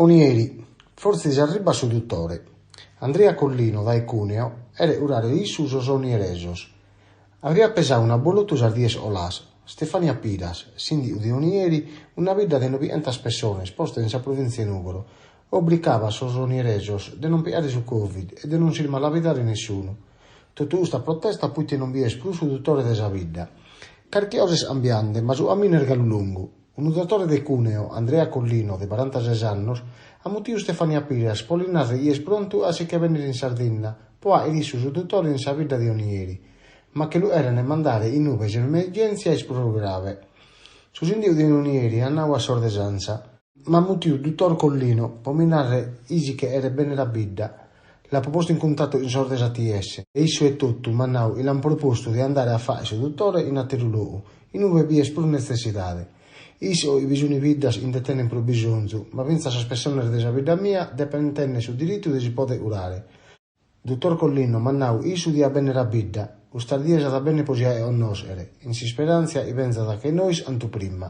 Onieri, forse si arriba su dottore. Andrea Collino da Cuneo era urare issus os onieresos. Aveva pesato una bolotus a 10 olas. Stefania Piras, sindico di Onieri, una vita de 900 persone esposte in sa provincia de Núgoro, obbligava sos onieresos de non piare su Covid e de non si malavidare nessuno. Tutto questa protesta poi non vi è espluso dottore de sa vita. Carche ores ambiande, ma su a miner galulungu. Un dottore de Cuneo, Andrea Collino, de 46 anni, ha motivo Stefania Piras, polinare gli es pronto a se che venire in Sardegna, poi ha eliso su dottore in sa vita di Onieri, ma che lo erano mandare in nube in emergenza e esploso grave. Su sindico di Onieri andava a sordesanza, ma motivo dottor Collino, pominare isi che era bene la vita, l'ha proposto in contatto in sordes ATS, e isso è tutto, ma now il han proposto di andare a fare su dottore in altro luogo, in nube vi es per necessità. Isso i bisogni vidas intentene pro bisogno, ma pensa sa persone della vita mia dependenne su diritto di si pote urare. Dottor Collino, mannau, isu dia bene la vita, ustar diesa da bene posia e onnosere, in si speranza i pensa da che noi antu prima.